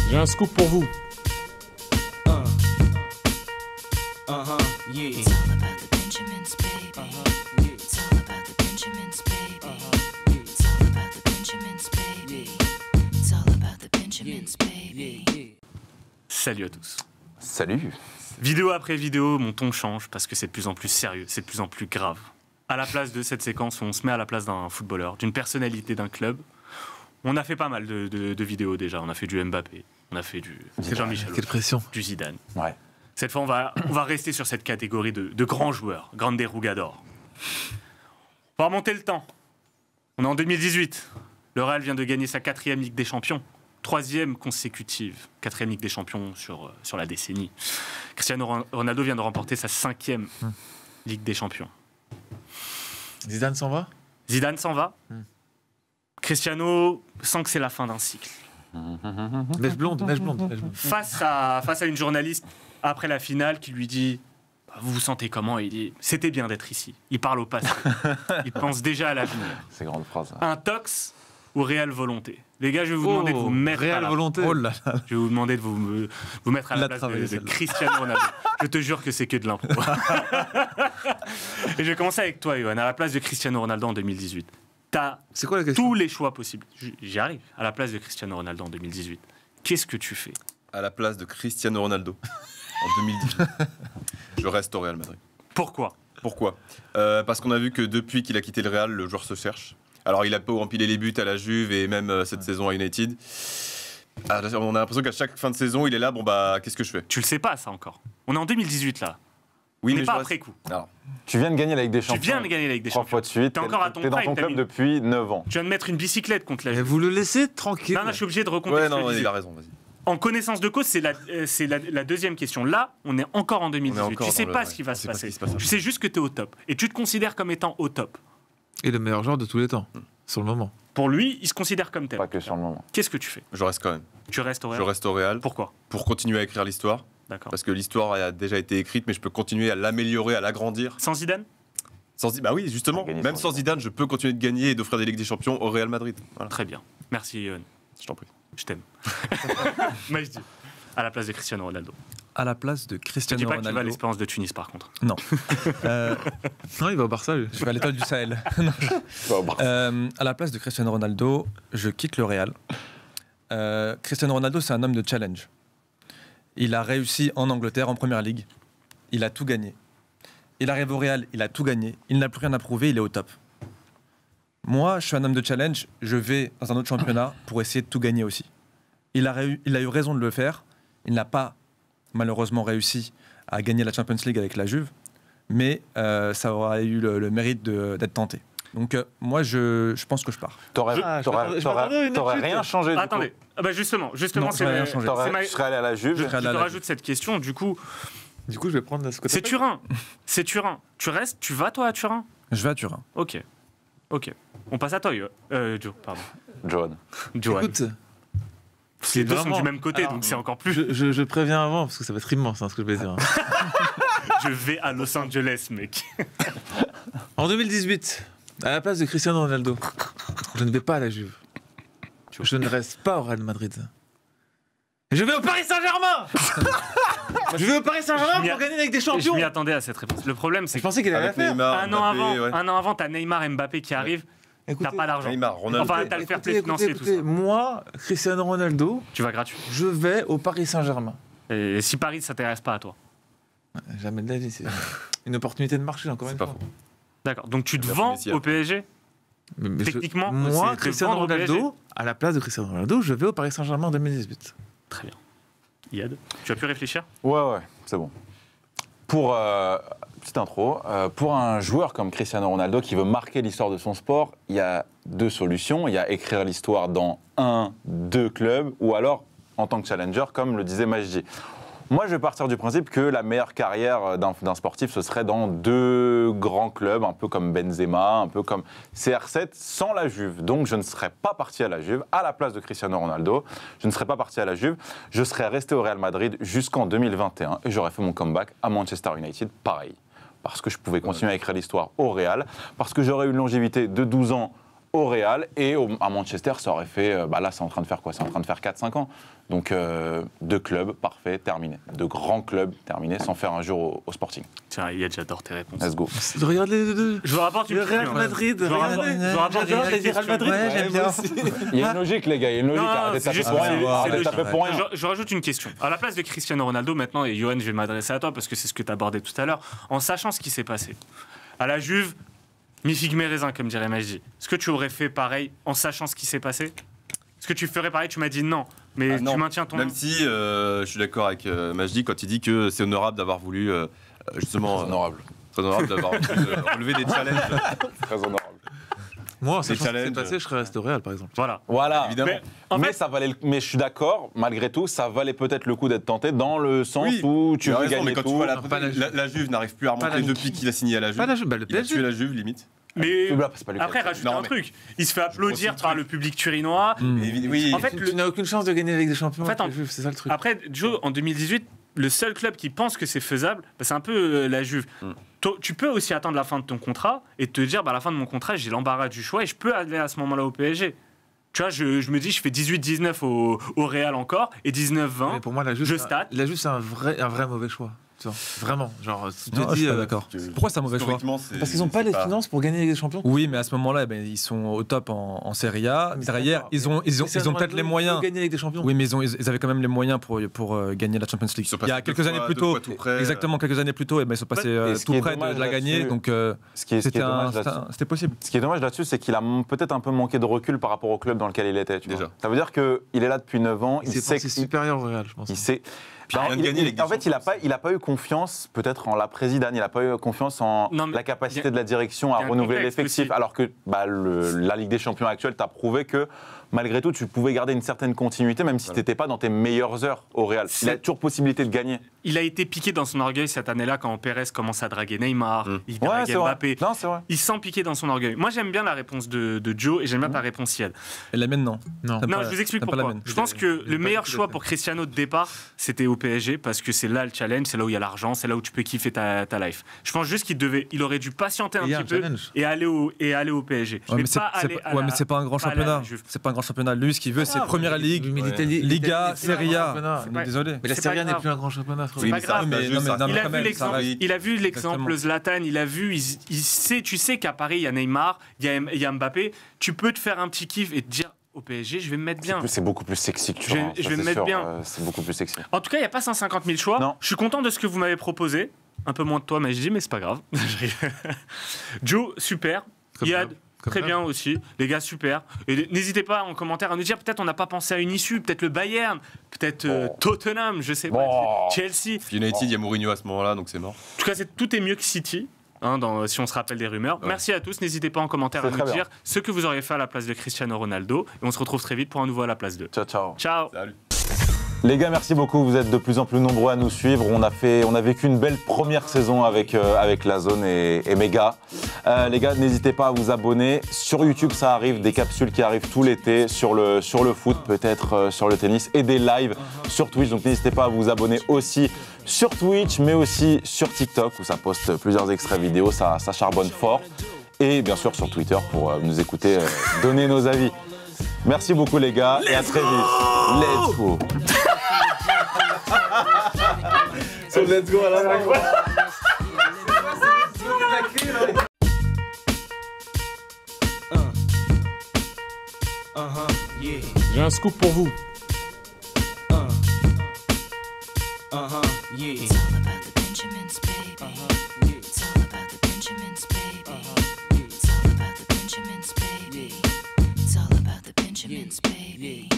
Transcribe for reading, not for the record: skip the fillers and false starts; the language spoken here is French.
J'ai un scoop pour vous. It's all about the Benjamins, baby. It's all about the Benjamins, baby. It's all about the Benjamins, baby. It's all about the Benjamins, baby. Salut à tous. Salut. Vidéo après vidéo, mon ton change parce que c'est de plus en plus sérieux, c'est de plus en plus grave. À la place de cette séquence où on se met à la place d'un footballeur, d'une personnalité d'un club, on a fait pas mal de vidéos déjà. On a fait du Mbappé, on a fait du Jean-Michel, Quelle pression. du Zidane. Ouais. Cette fois, on va rester sur cette catégorie de grands joueurs, Grande Rugador. On va remonter le temps. On est en 2018. Le Real vient de gagner sa 4e Ligue des Champions. 3e consécutive. 4e Ligue des Champions sur la décennie. Cristiano Ronaldo vient de remporter sa 5e Ligue des Champions. Zidane s'en va. Zidane s'en va. Cristiano sent que c'est la fin d'un cycle. Mèche blonde, mèche blonde. Face à une journaliste après la finale qui lui dit « Vous vous sentez comment ?» Et il dit « C'était bien d'être ici. » Il parle au passé. Il pense déjà à l'avenir. C'est grande phrase. Un tox ou réelle volonté? Les gars, je vais vous demander de vous mettre réelle volonté. Oh là là. Je vais vous demander de vous mettre à la place de Cristiano Ronaldo. Je te jure que c'est que de l'impro. Et je vais commencer avec toi, Johan. À la place de Cristiano Ronaldo en 2018, t'as C'est quoi la question? tous les choix possibles. J'y arrive. À la place de Cristiano Ronaldo en 2018, qu'est-ce que tu fais? À la place de Cristiano Ronaldo en 2018, je reste au Real Madrid. Pourquoi? Pourquoi Parce qu'on a vu que depuis qu'il a quitté le Real, le joueur se cherche. Alors il a pas empilé les buts à la Juve et même cette saison à United. On a l'impression qu'à chaque fin de saison, il est là, bon bah qu'est-ce que je fais? Tu le sais pas, ça encore. On est en 2018 là. Oui, On n'est mais pas je après coup. Alors, Tu viens de gagner la Ligue des Champions. Tu viens de gagner la Ligue des 3 Champions. fois de suite. T'es encore à ton T'es dans prime, ton club Tamine. depuis 9 ans. Tu viens de mettre une bicyclette contre la Mais Juve. vous le laissez tranquille. Non, je suis obligé de ouais, recontextualiser. non, il a raison, vas-y. En connaissance de cause, c'est la deuxième question. Là, on est encore en 2018. On est encore Tu sais dans pas le- ce qui va on se sait pas ce passer. qui se passe. Tu sais juste que tu es au top. Et tu te considères comme étant au top. Et le meilleur joueur de tous les temps, sur le moment. Pour lui, il se considère comme tel. Pas que sur le moment. Qu'est-ce que tu fais? Je reste quand même. Tu restes au Je Real. reste au Real Pourquoi? pour continuer à écrire l'histoire. D'accord. Parce que l'histoire a déjà été écrite, mais je peux continuer à l'améliorer, à l'agrandir. Sans Zidane? Bah oui, justement, Gagner même sans sans Zidane, je peux continuer de gagner et d'offrir des Ligues des Champions au Real Madrid. Voilà. Très bien. Merci, Yohan. Je t'en prie. Je t'aime. Majdi, à la place de Cristiano Ronaldo. À la place de Je te dis Cristiano pas que tu vas à Ronaldo. l'Espérance de Tunis, par contre. Non. Non, il va au Barça, lui. Je vais à l'étoile du Sahel. Bah, bravo. À la place de Cristiano Ronaldo, je quitte le Real. Cristiano Ronaldo, c'est un homme de challenge. Il a réussi en Angleterre, en Première Ligue. Il a tout gagné. Il arrive au Real, il a tout gagné. Il n'a plus rien à prouver, il est au top. Moi, je suis un homme de challenge. Je vais dans un autre championnat pour essayer de tout gagner aussi. Il a eu raison de le faire. Il n'a pas, malheureusement, réussi à gagner la Champions League avec la Juve. Mais ça aura eu le mérite d'être tenté. Donc, moi, je pense que je pars. T'aurais je m'attendais à une t'aurais chute. rien changé du Attendez. coup. Ah bah justement, Non, c'est j'aurais rien changé. Tu serais allé à la Juve. Je Je serais allé te à la rajoute cette question. Du coup, Du coup, je vais prendre ce côté. c'est Turin. C'est Turin. Tu restes, tu vas toi à Turin? Je vais à Turin. Ok. On passe à toi, Joe, pardon. John. Johan. Écoute, Les deux sont vraiment- du même côté, Alors, donc c'est encore plus. je préviens avant, parce que ça va être immense, hein, ce que je vais dire. Je vais à Los Angeles, mec. En 2018, à la place de Cristiano Ronaldo, je ne vais pas à la Juve. Je ne reste pas au Real Madrid. Je vais au Paris Saint-Germain. Je vais au Paris Saint-Germain pour gagner avec des Je champions. m'y attendais à cette réponse. Le problème, c'est Je que pensais qu'il allait la Avec faire. Neymar, un an Mbappé, avant, t'as Neymar et Mbappé qui arrivent, t'as pas d'argent. Neymar, Ronaldo. Enfin, t'as le fair play financier et tout ça. Moi, Cristiano Ronaldo, Tu vas gratuit. je vais au Paris Saint-Germain. Et si Paris ne s'intéresse pas à toi. Jamais de la vie, c'est une opportunité de marché, encore C'est une pas fois. faux. D'accord. Donc tu te Merci, vends Messi, au PSG? Mais Techniquement, moi, c'est te Cristiano vendre au PSG. Ronaldo, à la place de Cristiano Ronaldo, je vais au Paris Saint-Germain en 2018. Très bien. Yad, tu as pu réfléchir? Ouais, c'est bon. Pour, petite intro, pour un joueur comme Cristiano Ronaldo qui veut marquer l'histoire de son sport, il y a 2 solutions. Il y a écrire l'histoire dans 2 clubs ou alors en tant que challenger, comme le disait Majdi. Moi, je vais partir du principe que la meilleure carrière d'un sportif, ce serait dans 2 grands clubs, un peu comme Benzema, un peu comme CR7, sans la Juve. Donc, je ne serais pas parti à la Juve, à la place de Cristiano Ronaldo. Je ne serais pas parti à la Juve. Je serais resté au Real Madrid jusqu'en 2021 et j'aurais fait mon comeback à Manchester United, pareil. Parce que je pouvais continuer à écrire l'histoire au Real, parce que j'aurais eu une longévité de 12 ans au Real et à Manchester, ça aurait fait, là c'est en train de faire quoi? C'est en train de faire 4-5 ans. Donc 2 clubs parfaits, terminés. 2 grands clubs terminés sans faire un jour au Sporting. Tiens, Yad, j'adore tes réponses. Let's go. Regarde les deux. Je vous rapporte une Le Real question. Madrid. Je vous rapporte J'adore les une Real question. Madrid. Ouais, j'aime bien. Il y a une logique, les gars, il y a une logique. Non, Arrêtez de c'est taper juste pour c'est- rien. c'est Arrêtez de logique. taper pour rien. Je rajoute une question. À la place de Cristiano Ronaldo, maintenant, et Johan, je vais m'adresser à toi parce que c'est ce que tu abordais tout à l'heure, en sachant ce qui s'est passé. À la Juve, mi-figue mes-raisins, comme dirait Majdi. Est-ce que tu aurais fait pareil en sachant ce qui s'est passé? Est-ce que tu ferais pareil? Tu m'as dit non, mais Non. tu maintiens ton... Même si je suis d'accord avec Majdi quand il dit que c'est honorable d'avoir voulu justement Honorable. très honorable d'avoir voulu relever des challenges. Très honorable. Moi, en Les sachant ce qui s'est challenges. passé, je serais resté au Real, par exemple. Voilà. Voilà. Évidemment. Mais, en Mais fait, ça valait mais je suis d'accord, malgré tout, ça valait peut-être le coup d'être tenté dans le sens Oui, où tu Tu as veux raison, gagner mais quand tout. tu vois Non, pas la Juve. la Juve n'arrive plus à Pas remonter la depuis qu'il a signé à la Juve. Pas la Juve, le Il a tué PSG. la Juve limite. mais Là, c'est pas lui qui a après, fait. rajoute Non, un mais- truc. Il se fait applaudir aussi par le le public turinois. Oui. En fait, Tu n'as aucune chance de gagner avec des champions. En fait, avec la Juve, c'est ça le truc. Après, Joe, en 2018, le seul club qui pense que c'est faisable, c'est un peu la Juve. Tu peux aussi attendre la fin de ton contrat et te dire, à la fin de mon contrat, j'ai l'embarras du choix et je peux aller à ce moment-là au PSG. Tu vois, je me dis, je fais 18-19 au Real encore et 19-20. Mais pour moi, la Juve, je c'est un- stat. la Juve, c'est un vrai mauvais choix. Tu vois, vraiment. Genre, si tu Non, te je dis. suis pas d'accord. Pourquoi c'est un mauvais choix? Historiquement, c'est- Parce qu'ils n'ont pas c'est les finances pour gagner avec des champions. Oui, mais à ce moment-là, ils sont au top en Serie A. Derrière, ils ont peut-être les moyens. gagner avec des champions. Oui, mais ils avaient quand même les moyens pour gagner la Champions League. Ils sont Il y a passés quelques deux années fois- plus deux tôt, fois tout près. exactement quelques années plus tôt, ils sont passés Et ce tout qui est près dommage de la gagner. là-dessus- Donc Ce qui est dommage là-dessus- c'était possible. Ce qui est dommage là-dessus, c'est qu'il a peut-être un peu manqué de recul par rapport au club dans lequel il était. Tu vois. Déjà. Ça veut dire qu'il est là depuis 9 ans, il C'est sait pensé supérieur au Real, je pense. il sait. Puis il vient de gagner avec des en fait, il champions. n'a pas eu confiance, peut-être en la présidente, il n'a pas eu confiance en Non, mais la capacité il y a- de la direction il y à a un renouveler contexte l'effectif. aussi. Alors que la Ligue des Champions actuelle t'a prouvé que malgré tout, tu pouvais garder une certaine continuité, même si tu n'étais pas dans tes meilleures heures au Real. Il a toujours possibilité de gagner. Il a été piqué dans son orgueil cette année-là quand Pérez commence à draguer Neymar, il Ouais, drague c'est vrai. Mbappé. Non, c'est vrai. Il sent piqué dans son orgueil. Moi, j'aime bien la réponse de Joe et j'aime bien ta réponse, Yad. Et la mienne, non. Non. T'aimes Non, pas- je vous explique t'aimes pas la pourquoi. mienne. Je pense que le meilleur choix pour Cristiano de départ, c'était au PSG parce que c'est là le challenge, c'est là où il y a l'argent, c'est là où tu peux kiffer ta life. Je pense juste il aurait dû patienter un Il y a petit un peu challenge. et aller au PSG. Ouais, mais c'est pas aller à ouais, la- mais c'est pas un grand pas aller à la championnat. Juve. C'est pas un grand championnat. Lui, ce qu'il veut, c'est Première Ligue, Mais Ouais. l'Italie- Liga, l'Italie, c'est pas un Serie grand A. championnat. On est désolé. Mais la C'est Serie pas A n'est grave. plus un grand championnat. C'est pas grave. mais non, mais ça- non, mais Il a quand vu même, ça l'exemple, reste- il a vu l'exemple Zlatan, il a vu, il sait, tu sais qu'à Paris il y a Neymar, il y a Mbappé, tu peux te faire un petit kiff et te dire au PSG je vais me mettre bien. C'est beaucoup plus sexy que tu Je vais- vois, je ça, vais c'est me mettre sûr, bien. C'est beaucoup plus sexy. En tout cas il n'y a pas 150 000 choix. Non. Je suis content de ce que vous m'avez proposé, un peu moins de toi mais je dis mais c'est pas grave. Joe super, Comme Yad. d'hab. Comme Très d'hab. bien aussi, les gars, super. Et n'hésitez pas en commentaire à nous dire, peut-être on n'a pas pensé à une issue, peut-être le Bayern, peut-être Tottenham, je sais pas, Bon. Chelsea. United, il y a Mourinho à ce moment-là, donc c'est mort. En tout cas, tout est mieux que City, si on se rappelle des rumeurs. Ouais. Merci à tous. N'hésitez pas en commentaire C'est à nous très bien. dire ce que vous auriez fait à la place de Cristiano Ronaldo. Et on se retrouve très vite pour un nouveau à la place 2. Ciao, ciao. Ciao. Salut. Les gars, merci beaucoup. Vous êtes de plus en plus nombreux à nous suivre. On a vécu une belle première saison avec la zone et mes gars. Les gars, n'hésitez pas à vous abonner. Sur YouTube, ça arrive, des capsules qui arrivent tout l'été sur le foot, peut-être sur le tennis et des lives sur Twitch. Donc n'hésitez pas à vous abonner aussi sur Twitch, mais aussi sur TikTok où ça poste plusieurs extraits vidéo. Ça charbonne fort. Et bien sûr sur Twitter pour nous écouter, donner nos avis. Merci beaucoup les gars et à très vite. Let's go. Let's go à la fin. J'ai un scoop pour vous. Yeah. It's all about the Benjamins, baby. It's all about the Benjamins, baby. It's all about the Benjamins, baby. It's all about the Benjamins, baby.